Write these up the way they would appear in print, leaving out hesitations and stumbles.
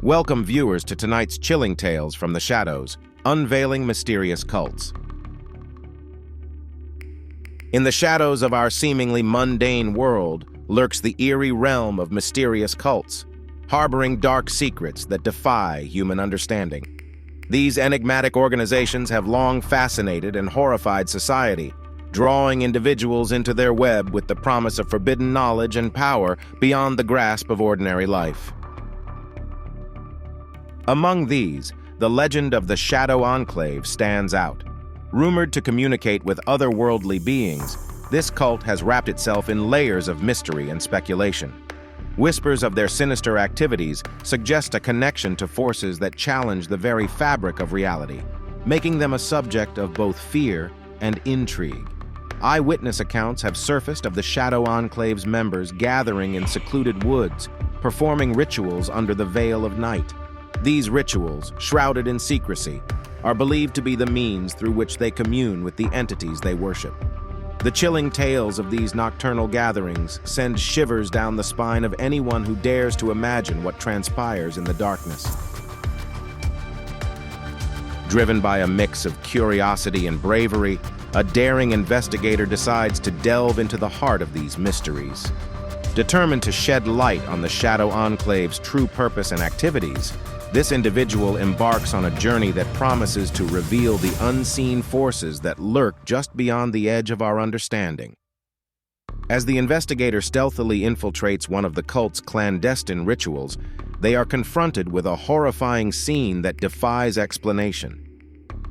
Welcome viewers to tonight's chilling tales from the shadows, unveiling mysterious cults. In the shadows of our seemingly mundane world lurks the eerie realm of mysterious cults, harboring dark secrets that defy human understanding. These enigmatic organizations have long fascinated and horrified society, drawing individuals into their web with the promise of forbidden knowledge and power beyond the grasp of ordinary life. Among these, the legend of the Shadow Enclave stands out. Rumored to communicate with otherworldly beings, this cult has wrapped itself in layers of mystery and speculation. Whispers of their sinister activities suggest a connection to forces that challenge the very fabric of reality, making them a subject of both fear and intrigue. Eyewitness accounts have surfaced of the Shadow Enclave's members gathering in secluded woods, performing rituals under the veil of night. These rituals, shrouded in secrecy, are believed to be the means through which they commune with the entities they worship. The chilling tales of these nocturnal gatherings send shivers down the spine of anyone who dares to imagine what transpires in the darkness. Driven by a mix of curiosity and bravery, a daring investigator decides to delve into the heart of these mysteries. Determined to shed light on the Shadow Enclave's true purpose and activities, this individual embarks on a journey that promises to reveal the unseen forces that lurk just beyond the edge of our understanding. As the investigator stealthily infiltrates one of the cult's clandestine rituals, they are confronted with a horrifying scene that defies explanation.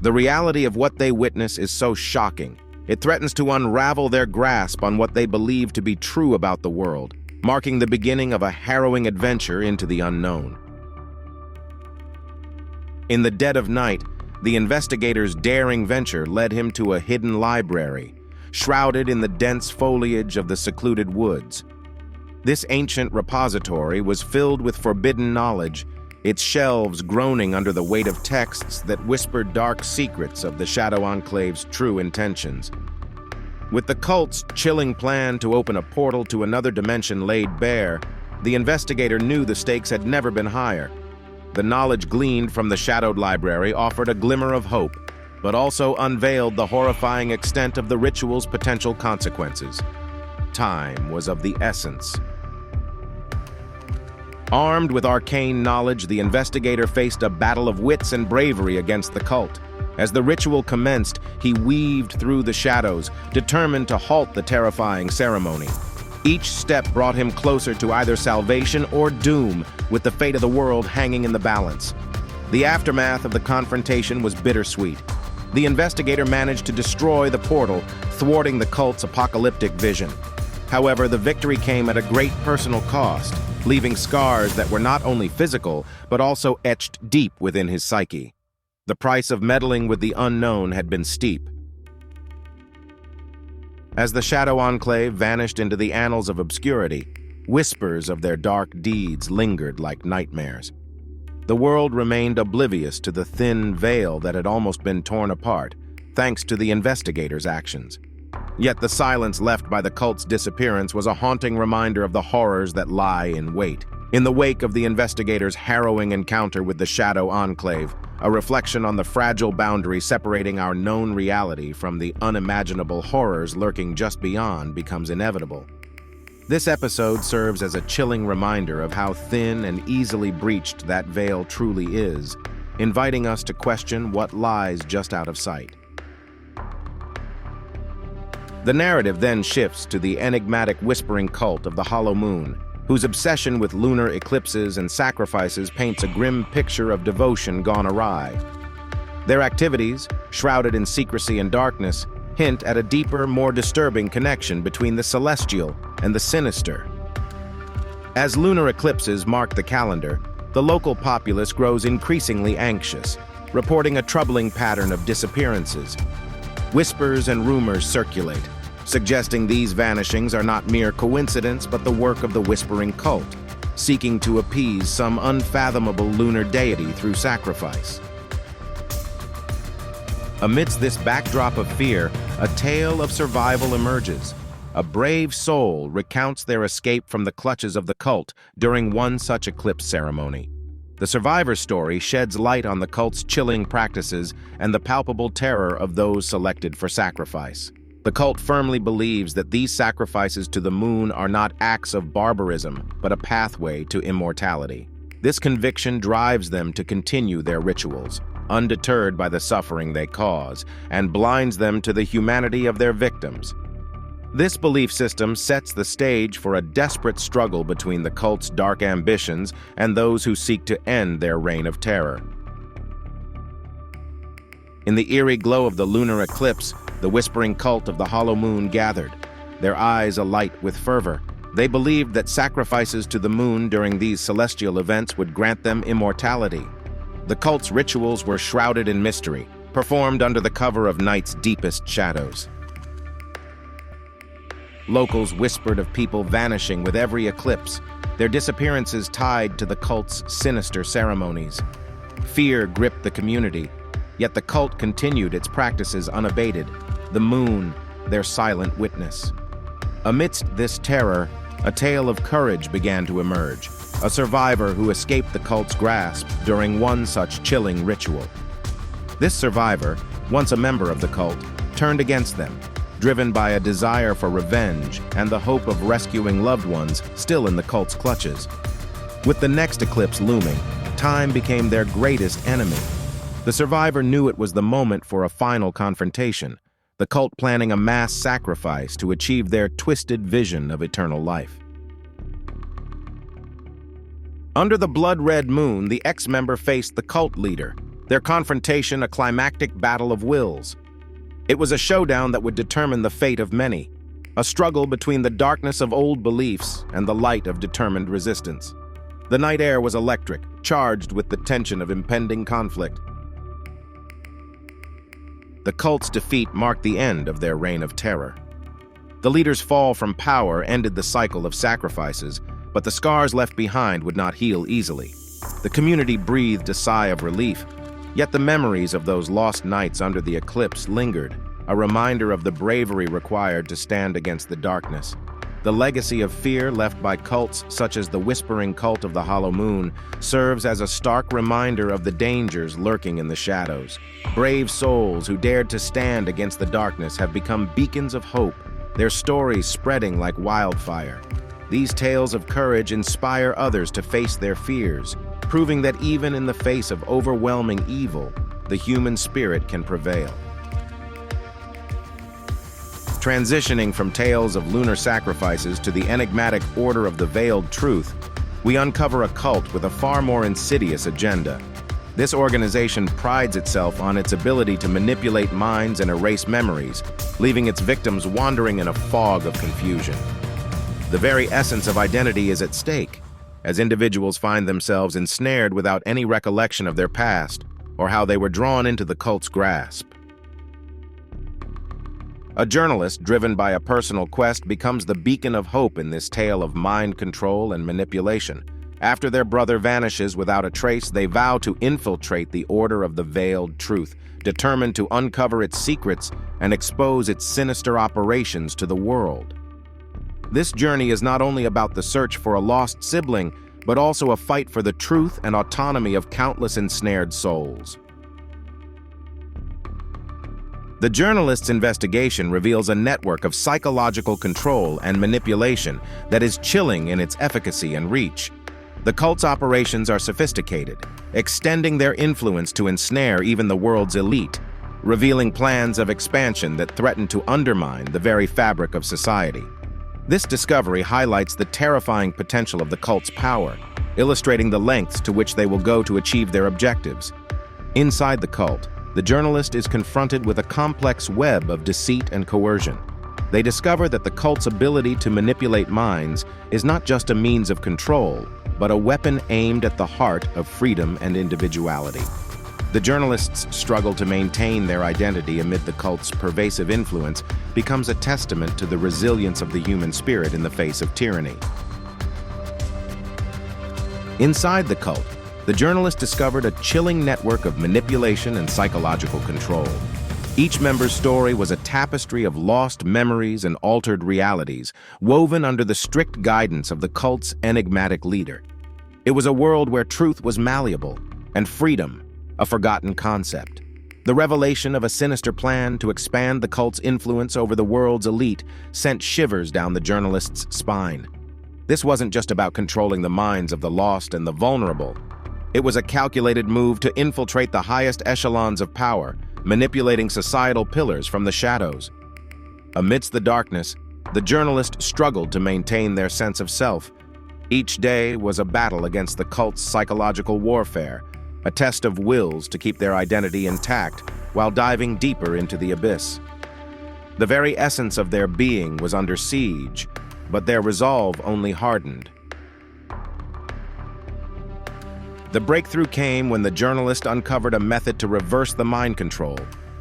The reality of what they witness is so shocking, it threatens to unravel their grasp on what they believe to be true about the world, marking the beginning of a harrowing adventure into the unknown. In the dead of night, the investigator's daring venture led him to a hidden library, shrouded in the dense foliage of the secluded woods. This ancient repository was filled with forbidden knowledge, its shelves groaning under the weight of texts that whispered dark secrets of the Shadow Enclave's true intentions. With the cult's chilling plan to open a portal to another dimension laid bare, the investigator knew the stakes had never been higher. The knowledge gleaned from the shadowed library offered a glimmer of hope, but also unveiled the horrifying extent of the ritual's potential consequences. Time was of the essence. Armed with arcane knowledge, the investigator faced a battle of wits and bravery against the cult. As the ritual commenced, he weaved through the shadows, determined to halt the terrifying ceremony. Each step brought him closer to either salvation or doom, with the fate of the world hanging in the balance. The aftermath of the confrontation was bittersweet. The investigator managed to destroy the portal, thwarting the cult's apocalyptic vision. However, the victory came at a great personal cost, leaving scars that were not only physical, but also etched deep within his psyche. The price of meddling with the unknown had been steep. As the Shadow Enclave vanished into the annals of obscurity, whispers of their dark deeds lingered like nightmares. The world remained oblivious to the thin veil that had almost been torn apart, thanks to the investigator's actions. Yet the silence left by the cult's disappearance was a haunting reminder of the horrors that lie in wait. In the wake of the investigator's harrowing encounter with the Shadow Enclave, a reflection on the fragile boundary separating our known reality from the unimaginable horrors lurking just beyond becomes inevitable. This episode serves as a chilling reminder of how thin and easily breached that veil truly is, inviting us to question what lies just out of sight. The narrative then shifts to the enigmatic whispering cult of the Hollow Moon, whose obsession with lunar eclipses and sacrifices paints a grim picture of devotion gone awry. Their activities, shrouded in secrecy and darkness, hint at a deeper, more disturbing connection between the celestial and the sinister. As lunar eclipses mark the calendar, the local populace grows increasingly anxious, reporting a troubling pattern of disappearances. Whispers and rumors circulate, suggesting these vanishings are not mere coincidence but the work of the whispering cult, seeking to appease some unfathomable lunar deity through sacrifice. Amidst this backdrop of fear, a tale of survival emerges. A brave soul recounts their escape from the clutches of the cult during one such eclipse ceremony. The survivor's story sheds light on the cult's chilling practices and the palpable terror of those selected for sacrifice. The cult firmly believes that these sacrifices to the moon are not acts of barbarism, but a pathway to immortality. This conviction drives them to continue their rituals, undeterred by the suffering they cause, and blinds them to the humanity of their victims. This belief system sets the stage for a desperate struggle between the cult's dark ambitions and those who seek to end their reign of terror. In the eerie glow of the lunar eclipse, the whispering cult of the hollow moon gathered, their eyes alight with fervor. They believed that sacrifices to the moon during these celestial events would grant them immortality. The cult's rituals were shrouded in mystery, performed under the cover of night's deepest shadows. Locals whispered of people vanishing with every eclipse, their disappearances tied to the cult's sinister ceremonies. Fear gripped the community, yet the cult continued its practices unabated, the moon, their silent witness. Amidst this terror, a tale of courage began to emerge, a survivor who escaped the cult's grasp during one such chilling ritual. This survivor, once a member of the cult, turned against them, driven by a desire for revenge and the hope of rescuing loved ones still in the cult's clutches. With the next eclipse looming, time became their greatest enemy. The survivor knew it was the moment for a final confrontation, the cult planning a mass sacrifice to achieve their twisted vision of eternal life. Under the blood-red moon, the ex-member faced the cult leader, their confrontation a climactic battle of wills. It was a showdown that would determine the fate of many, a struggle between the darkness of old beliefs and the light of determined resistance. The night air was electric, charged with the tension of impending conflict. The cult's defeat marked the end of their reign of terror. The leader's fall from power ended the cycle of sacrifices, but the scars left behind would not heal easily. The community breathed a sigh of relief, yet the memories of those lost nights under the eclipse lingered, a reminder of the bravery required to stand against the darkness. The legacy of fear left by cults such as the whispering cult of the hollow moon serves as a stark reminder of the dangers lurking in the shadows. Brave souls who dared to stand against the darkness have become beacons of hope, their stories spreading like wildfire. These tales of courage inspire others to face their fears, proving that even in the face of overwhelming evil, the human spirit can prevail. Transitioning from tales of lunar sacrifices to the enigmatic Order of the Veiled Truth, we uncover a cult with a far more insidious agenda. This organization prides itself on its ability to manipulate minds and erase memories, leaving its victims wandering in a fog of confusion. The very essence of identity is at stake, as individuals find themselves ensnared without any recollection of their past or how they were drawn into the cult's grasp. A journalist driven by a personal quest becomes the beacon of hope in this tale of mind control and manipulation. After their brother vanishes without a trace, they vow to infiltrate the Order of the Veiled Truth, determined to uncover its secrets and expose its sinister operations to the world. This journey is not only about the search for a lost sibling, but also a fight for the truth and autonomy of countless ensnared souls. The journalist's investigation reveals a network of psychological control and manipulation that is chilling in its efficacy and reach. The cult's operations are sophisticated, extending their influence to ensnare even the world's elite, revealing plans of expansion that threaten to undermine the very fabric of society. This discovery highlights the terrifying potential of the cult's power, illustrating the lengths to which they will go to achieve their objectives. Inside the cult, the journalist is confronted with a complex web of deceit and coercion. They discover that the cult's ability to manipulate minds is not just a means of control, but a weapon aimed at the heart of freedom and individuality. The journalist's struggle to maintain their identity amid the cult's pervasive influence becomes a testament to the resilience of the human spirit in the face of tyranny. Inside the cult, the journalist discovered a chilling network of manipulation and psychological control. Each member's story was a tapestry of lost memories and altered realities, woven under the strict guidance of the cult's enigmatic leader. It was a world where truth was malleable and freedom a forgotten concept. The revelation of a sinister plan to expand the cult's influence over the world's elite sent shivers down the journalist's spine. This wasn't just about controlling the minds of the lost and the vulnerable. It was a calculated move to infiltrate the highest echelons of power, manipulating societal pillars from the shadows. Amidst the darkness, the journalists struggled to maintain their sense of self. Each day was a battle against the cult's psychological warfare, a test of wills to keep their identity intact while diving deeper into the abyss. The very essence of their being was under siege, but their resolve only hardened. The breakthrough came when the journalist uncovered a method to reverse the mind control,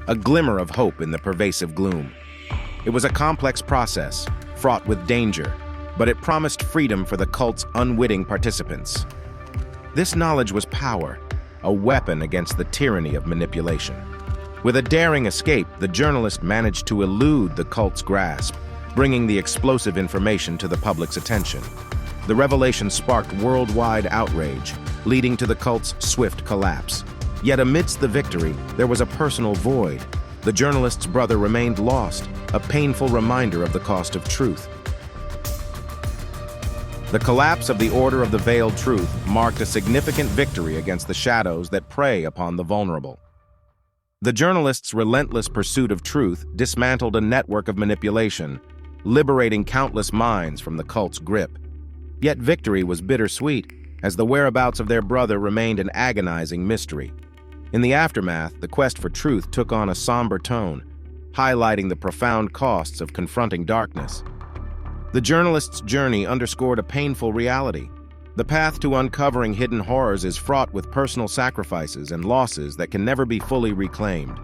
a glimmer of hope in the pervasive gloom. It was a complex process, fraught with danger, but it promised freedom for the cult's unwitting participants. This knowledge was power, a weapon against the tyranny of manipulation. With a daring escape, the journalist managed to elude the cult's grasp, bringing the explosive information to the public's attention. The revelation sparked worldwide outrage, leading to the cult's swift collapse. Yet amidst the victory, there was a personal void. The journalist's brother remained lost, a painful reminder of the cost of truth. The collapse of the Order of the Veiled Truth marked a significant victory against the shadows that prey upon the vulnerable. The journalist's relentless pursuit of truth dismantled a network of manipulation, liberating countless minds from the cult's grip. Yet victory was bittersweet, as the whereabouts of their brother remained an agonizing mystery. In the aftermath, the quest for truth took on a somber tone, highlighting the profound costs of confronting darkness. The journalist's journey underscored a painful reality. The path to uncovering hidden horrors is fraught with personal sacrifices and losses that can never be fully reclaimed.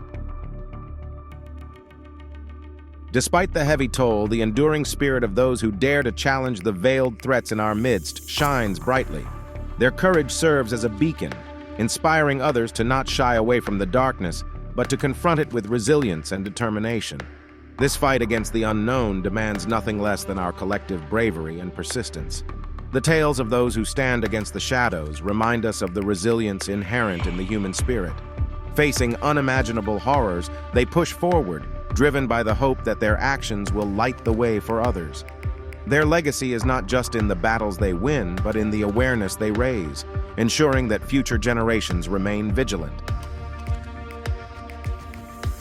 Despite the heavy toll, the enduring spirit of those who dare to challenge the veiled threats in our midst shines brightly. Their courage serves as a beacon, inspiring others to not shy away from the darkness, but to confront it with resilience and determination. This fight against the unknown demands nothing less than our collective bravery and persistence. The tales of those who stand against the shadows remind us of the resilience inherent in the human spirit. Facing unimaginable horrors, they push forward, driven by the hope that their actions will light the way for others. Their legacy is not just in the battles they win, but in the awareness they raise, ensuring that future generations remain vigilant.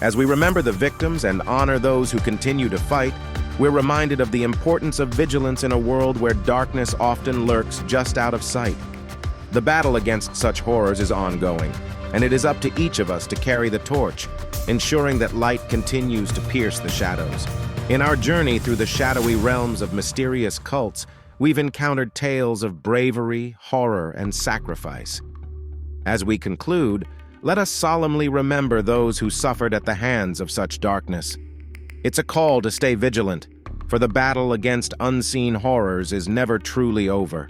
As we remember the victims and honor those who continue to fight, we're reminded of the importance of vigilance in a world where darkness often lurks just out of sight. The battle against such horrors is ongoing, and it is up to each of us to carry the torch, ensuring that light continues to pierce the shadows. In our journey through the shadowy realms of mysterious cults, we've encountered tales of bravery, horror, and sacrifice. As we conclude, let us solemnly remember those who suffered at the hands of such darkness. It's a call to stay vigilant, for the battle against unseen horrors is never truly over.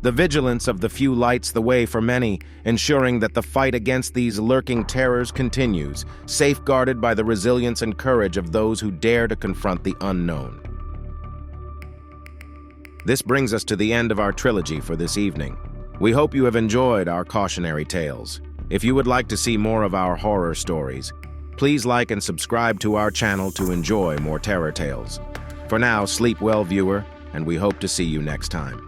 The vigilance of the few lights the way for many, ensuring that the fight against these lurking terrors continues, safeguarded by the resilience and courage of those who dare to confront the unknown. This brings us to the end of our trilogy for this evening. We hope you have enjoyed our cautionary tales. If you would like to see more of our horror stories, please like and subscribe to our channel to enjoy more terror tales. For now, sleep well, viewer, and we hope to see you next time.